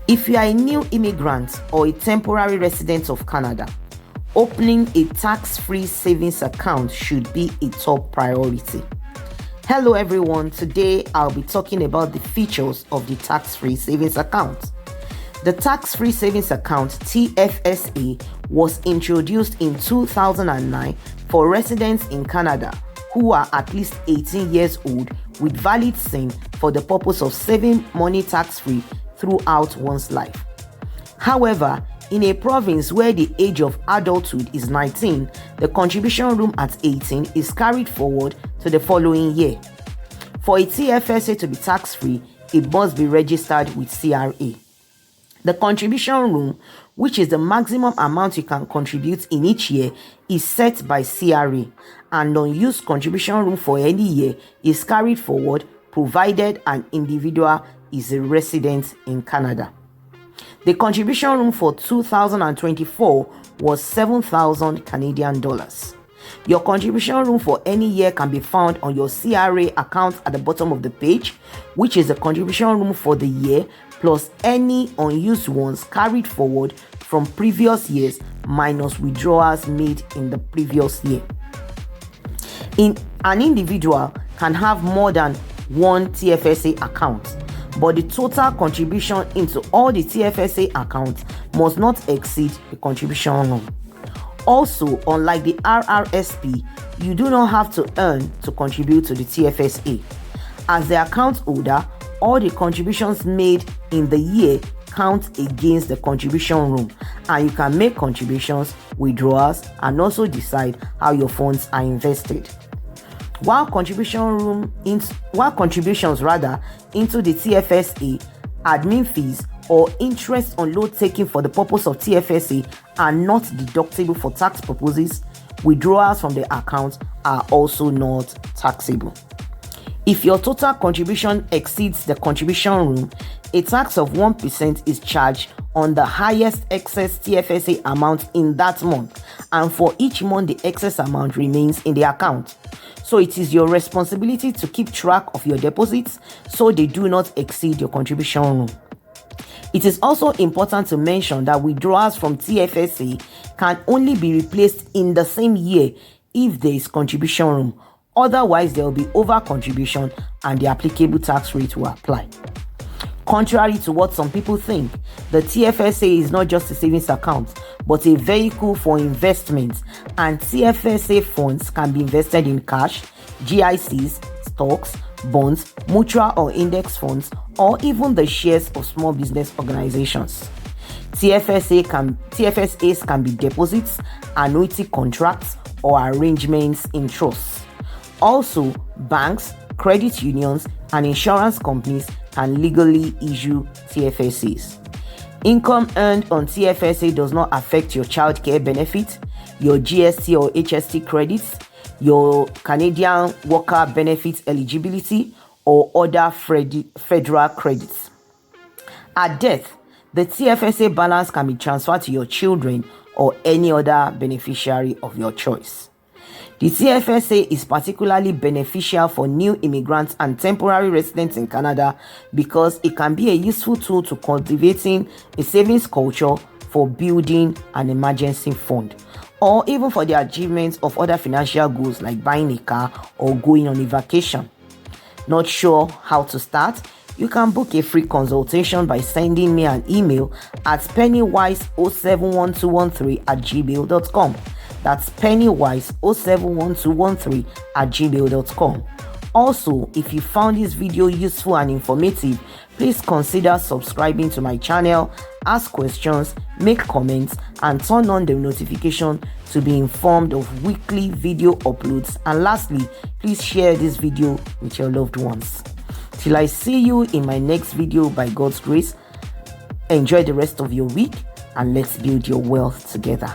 If you are a new immigrant or a temporary resident of Canada, opening a tax-free savings account should be a top priority. Hello everyone, today I'll be talking about the features of the tax-free savings account. The tax-free savings account TFSA was introduced in 2009 for residents in Canada who are at least 18 years old with valid SIN for the purpose of saving money tax-free throughout one's life. However, in a province where the age of adulthood is 19, the contribution room at 18 is carried forward to the following year. For a TFSA to be tax-free, it must be registered with CRA. The contribution room, which is the maximum amount you can contribute in each year, is set by CRA, and unused contribution room for any year is carried forward provided an individual is a resident in Canada. The contribution room for 2024 was 7,000 Canadian dollars. Your contribution room for any year can be found on your CRA account at the bottom of the page, which is the contribution room for the year plus any unused ones carried forward from previous years minus withdrawals made in the previous year. An individual can have more than one TFSA account, but the total contribution into all the TFSA accounts must not exceed the contribution room. Also, unlike the RRSP, you do not have to earn to contribute to the TFSA. As the account holder, all the contributions made in the year count against the contribution room, and you can make contributions, withdrawals, and also decide how your funds are invested. While contributions into the TFSA, admin fees or interest on loan taken for the purpose of TFSA are not deductible for tax purposes, withdrawals from the account are also not taxable. If your total contribution exceeds the contribution room, a tax of 1% is charged on the highest excess TFSA amount in that month, and for each month the excess amount remains in the account. So it is your responsibility to keep track of your deposits so they do not exceed your contribution room. It is also important to mention that withdrawals from TFSA can only be replaced in the same year if there is contribution room. Otherwise, there will be over contribution and the applicable tax rate will apply. Contrary to what some people think, the TFSA is not just a savings account, but a vehicle for investment, and TFSA funds can be invested in cash, GICs, stocks, bonds, mutual or index funds, or even the shares of small business organizations. TFSAs can be deposits, annuity contracts, or arrangements in trusts. Also, banks, credit unions, and insurance companies can legally issue TFSAs. Income earned on TFSA does not affect your child care benefit, your GST or HST credits, your Canadian worker benefits eligibility, or other federal credits. At death, the TFSA balance can be transferred to your children or any other beneficiary of your choice. The TFSA is particularly beneficial for new immigrants and temporary residents in Canada because it can be a useful tool to cultivating a savings culture for building an emergency fund, or even for the achievement of other financial goals like buying a car or going on a vacation. Not sure how to start? You can book a free consultation by sending me an email at pennywise071213@gmail.com. That's pennywise071213@gmail.com. Also, if you found this video useful and informative, please consider subscribing to my channel, ask questions, make comments, and turn on the notification to be informed of weekly video uploads. And lastly, please share this video with your loved ones. Till I see you in my next video, by God's grace, enjoy the rest of your week and let's build your wealth together.